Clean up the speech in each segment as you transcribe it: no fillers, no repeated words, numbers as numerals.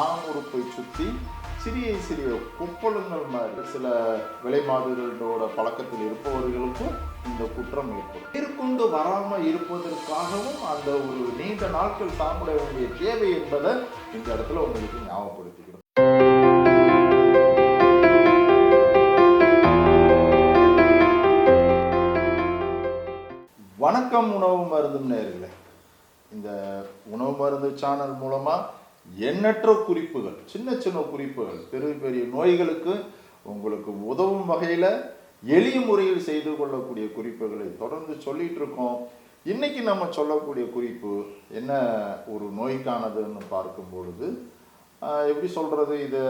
ஆண் உறுப்பை சுற்றி சிறிய சிறிய கொப்பளங்கள் மாதிரி சில விலைமாதுகளோட பழக்கத்தில் இருப்பவர்களுக்கும் இந்த குற்றம் ஏற்படும். மேற்கொண்டு வராமல் இருப்பதற்காகவும் அந்த ஒரு நீண்ட நாட்கள் சாப்பிட வேண்டிய தேவை என்பதை இந்த இடத்துல உங்களுக்கு ஞாபகப்படுத்திக்கிறோம். வணக்கம் உணவு மருந்தும் நேயர்களே. இந்த உணவு மருந்து சேனல் மூலமா எண்ணற்ற குறிப்புகள், சின்ன சின்ன குறிப்புகள், பெரிய பெரிய நோய்களுக்கு உங்களுக்கு உதவும் வகையில எளிய முறையில் செய்து கொள்ளக்கூடிய குறிப்புகளை தொடர்ந்து சொல்லிட்டு இருக்கோம். இன்னைக்கு நம்ம சொல்லக்கூடிய குறிப்பு என்ன ஒரு நோய்க்கானதுன்னு பார்க்கும் பொழுது எப்படி சொல்றது, இது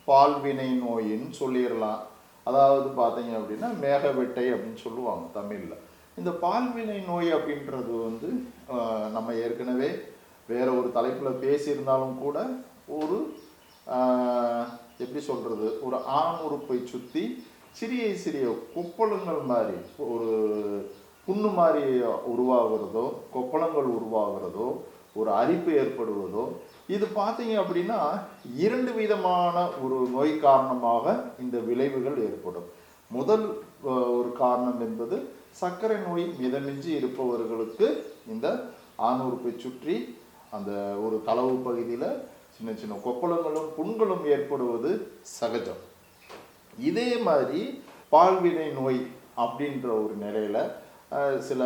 பால்வினை நோயின்னு சொல்லிடலாம். அதாவது பார்த்தீங்க அப்படின்னா மேகவெட்டை அப்படின்னு சொல்லுவாங்க தமிழ்ல. இந்த பால்வினை நோய் அப்படின்றது நம்ம ஏற்கனவே வேற ஒரு தலைப்பில் பேசியிருந்தாலும் கூட ஒரு எப்படி சொல்கிறது, ஒரு ஆண் உறுப்பை சுற்றி சிறிய சிறிய கொப்பளங்கள் மாதிரி ஒரு புண்ணு மாதிரி உருவாகிறதோ, கொப்பளங்கள் உருவாகிறதோ, ஒரு அரிப்பு ஏற்படுவதோ, இது பார்த்தீங்க அப்படின்னா 2 விதமான ஒரு நோய் காரணமாக இந்த விளைவுகள் ஏற்படும். முதல் ஒரு காரணம் என்பது சர்க்கரை நோய் மிதமிஞ்சி இருப்பவர்களுக்கு இந்த ஆண் உறுப்பை சுற்றி அந்த ஒரு தளவு பகுதியில் சின்ன சின்ன கொப்பளங்களும் புண்களும் ஏற்படுவது சகஜம். இதே மாதிரி பால்வினை நோய் அப்படின்ற ஒரு நிலையில சில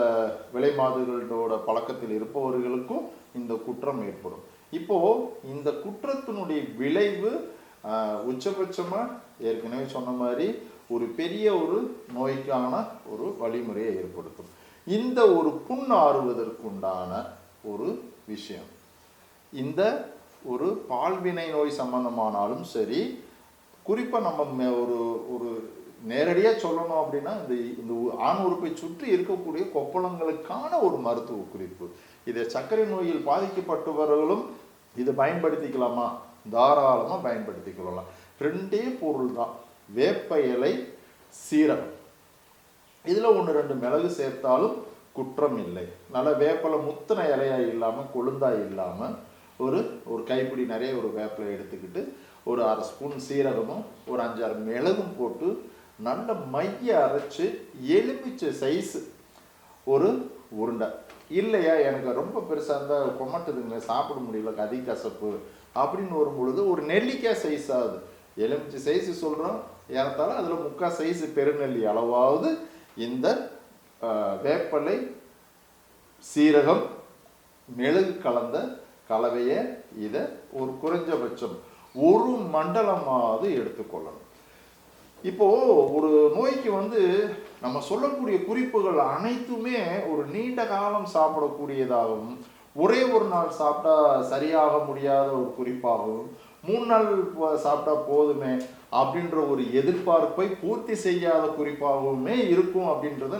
விலைமாதுகளோட பழக்கத்தில் இருப்பவர்களுக்கும் இந்த குற்றம் ஏற்படும். இப்போ இந்த குற்றத்தினுடைய விளைவு உச்சபட்சமா ஏற்கனவே சொன்ன மாதிரி ஒரு பெரிய ஒரு நோய்க்கான ஒரு வழிமுறையை ஏற்படுத்தும். இந்த ஒரு புண் ஆறுவதற்குண்டான ஒரு விஷயம், இந்த ஒரு பால்வினை நோய் சம்பந்தமானாலும் சரி, குறிப்பாக நம்ம ஒரு நேரடியாக சொல்லணும் அப்படின்னா இந்த ஆண் உறுப்பை சுற்றி இருக்கக்கூடிய கொப்பளங்களுக்கான ஒரு மருத்துவ குறிப்பு. இதை சர்க்கரை நோயில் பாதிக்கப்பட்டவர்களும் இதை பயன்படுத்திக்கலாமா? தாராளமாக பயன்படுத்திக்கலாம். 2 பொருள் தான், வேப்ப இலை, சீரகம். இதில் 1-2 மிளகு சேர்த்தாலும் குற்றம் இல்லை. நல்ல வேப்பலை முத்தின இலையாக இல்லாமல், கொழுந்தாய் இல்லாமல் ஒரு கைப்பிடி நிறைய ஒரு வேப்பலை எடுத்துக்கிட்டு ஒரு 1/2 ஸ்பூன் சீரகமும் ஒரு 5-6 மிளகும் போட்டு நல்ல மைய அரைச்சு எலுமிச்சை சைஸு ஒரு உருண்டை. இல்லையா எனக்கு ரொம்ப பெருசாக இருந்தால் கொமட்டுதுங்க, சாப்பிட முடியல, கதி கசப்பு அப்படின்னு வரும் பொழுது ஒரு நெல்லிக்காய் சைஸ் ஆகுது, எலுமிச்சை சைஸு சொல்கிறோம், ஏறத்தாலும் அதில் 3/4 சைஸு பெருநெல்லி அளவாவது இந்த வேப்பலை, சீரகம், மிளகு கலந்த கலவையை இதை ஒரு குறைஞ்சபட்சம் 1 மண்டலமாவது எடுத்துக்கொள்ளணும். இப்போ ஒரு நோய்க்கு நம்ம சொல்லக்கூடிய குறிப்புகள் அனைத்துமே ஒரு நீண்ட காலம் சாப்பிடக்கூடியதாகவும், ஒரே ஒரு நாள் சாப்பிட்டா சரியாக முடியாத ஒரு குறிப்பாகவும், 3 நாள் சாப்பிட்டா போதுமே அப்படின்ற ஒரு எதிர்பார்ப்பை பூர்த்தி செய்யாத குறிப்பாகவுமே இருக்கும் அப்படின்றத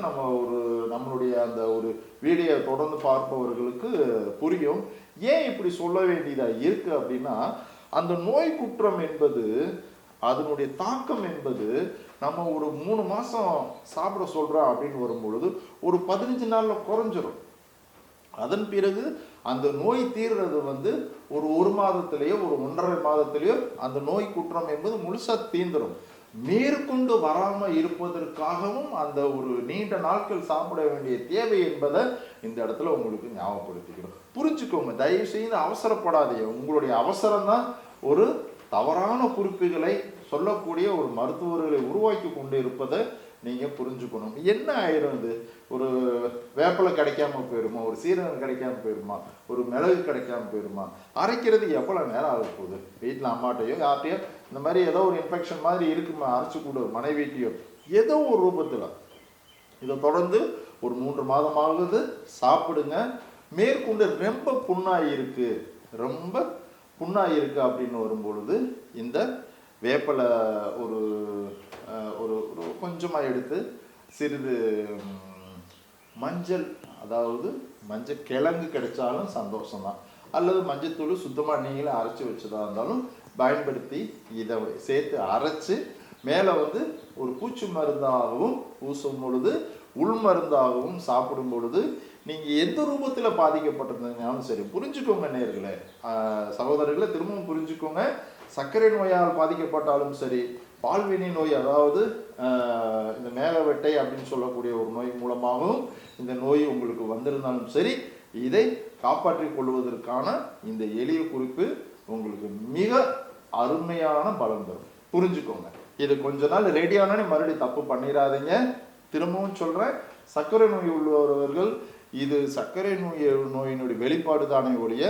நம்மளுடைய அந்த ஒரு வீடியோ தொடர்ந்து பார்ப்பவர்களுக்கு புரியும். ஏன் இப்படி சொல்ல வேண்டியதாக இருக்கு அப்படின்னா, அந்த நோய் குற்றம் என்பது, அதனுடைய தாக்கம் என்பது நம்ம ஒரு 3 மாதம் சாப்பிட சொல்கிறோம் அப்படின்னு வரும்பொழுது ஒரு 15 நாளில் குறைஞ்சிரும். அதன் பிறகு அந்த நோய் தீர்றது ஒரு 1 மாதத்திலேயோ ஒரு 1.5 மாதத்திலேயோ அந்த நோய் குற்றம் என்பது முழுசாக தீர்ந்துடும். மேற்கொண்டு வராமல் இருப்பதற்காகவும் அந்த ஒரு நீண்ட நாட்கள் சாப்பிட வேண்டிய தேவை என்பதை இந்த இடத்துல உங்களுக்கு ஞாபகப்படுத்திக்கிறோம். புரிஞ்சுக்கோங்க, தயவு செய்து அவசரப்படாதீங்க. உங்களுடைய அவசரம்தான் ஒரு தவறான குறிப்புகளை சொல்லக்கூடிய ஒரு மருத்துவர்களை உருவாக்கி கொண்டு இருப்பதை நீங்கள் புரிஞ்சுக்கணும். என்ன ஆயிரும், இது ஒரு வேப்பலை கிடைக்காம போயிடுமா, ஒரு சீரகம் கிடைக்காம போயிடுமா, ஒரு மிளகு கிடைக்காம போயிடுமா, அரைக்கிறது எவ்வளோ நேரம் ஆக போகுது? வீட்டில் அம்மாட்டையோ யார்ட்டையோ இந்த மாதிரி ஏதோ ஒரு இன்ஃபெக்ஷன் மாதிரி இருக்குமா, அரைச்சி கொடு, மனைவிட்டையோ ஏதோ ஒரு ரூபத்தில் இதை தொடர்ந்து ஒரு 3 மாதமாகுது சாப்பிடுங்க. மேற்கொண்டு ரொம்ப புண்ணாயிருக்கு அப்படின்னு வரும்பொழுது இந்த வேப்பலை ஒரு கொஞ்சமாக எடுத்து சிறிது மஞ்சள், அதாவது மஞ்சள் கிழங்கு கிடைச்சாலும் சந்தோஷம்தான், அல்லது மஞ்சத்தூள் சுத்தமாக நீங்களே அரைச்சி வச்சதா இருந்தாலும் பயன்படுத்தி இதை சேர்த்து அரைச்சி மேலே ஒரு பூச்சி மருந்தாகவும் பூசும் பொழுது, உள் மருந்தாகவும் சாப்பிடும் பொழுது நீங்கள் எந்த ரூபத்தில் பாதிக்கப்பட்டிருந்தீங்கனாலும் சரி புரிஞ்சுக்கோங்க நேயர்களே, சகோதரர்களை திரும்பவும் புரிஞ்சுக்கோங்க. சர்க்கரை நோயால் பாதிக்கப்பட்டாலும் சரி, பால்வினை நோய் அதாவது இந்த மேலவெட்டை அப்படின்னு சொல்லக்கூடிய ஒரு நோய் மூலமாகவும் இந்த நோய் உங்களுக்கு வந்திருந்தாலும் சரி, இதை காப்பாற்றிக் கொள்வதற்கான இந்த எளிய குறிப்பு உங்களுக்கு மிக அருமையான பலம் தரும். புரிஞ்சுக்கோங்க. இது கொஞ்ச நாள் ரெடி ஆனானே மறுபடியும் தப்பு பண்ணிடாதீங்க. திரும்பவும் சொல்றேன், சர்க்கரை நோய் உள்ளவர்கள் இது சர்க்கரை நோயினுடைய வெளிப்பாடு தானே ஒழிய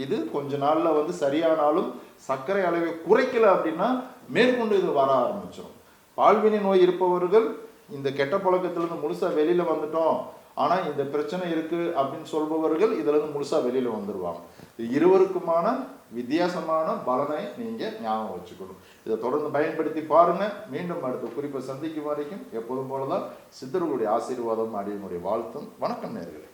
இது கொஞ்ச நாள்ல வந்து சரியானாலும் சர்க்கரை அளவை குறைக்கல அப்படின்னா மேற்கொண்டு இது வர ஆரம்பிச்சிடும். பால்வினை நோய் இருப்பவர்கள் இந்த கெட்ட பழக்கத்திலிருந்து முழுசா வெளியில வந்துட்டோம், ஆனா இந்த பிரச்சனை இருக்கு அப்படின்னு சொல்பவர்கள் இதுல இருந்து முழுசா வெளியில வந்துருவாங்க. இருவருக்குமான வித்தியாசமான பலனை நீங்க ஞாபகம் வச்சுக்கணும். இதை தொடர்ந்து பயன்படுத்தி பாருங்க. மீண்டும் அடுத்த குறிப்பை சந்திக்கும் வரைக்கும் எப்போதும் போலதான் சித்தர்களுடைய ஆசீர்வாதம், அடியனுடைய வாழ்த்தும். வணக்கம் நேயர்களே.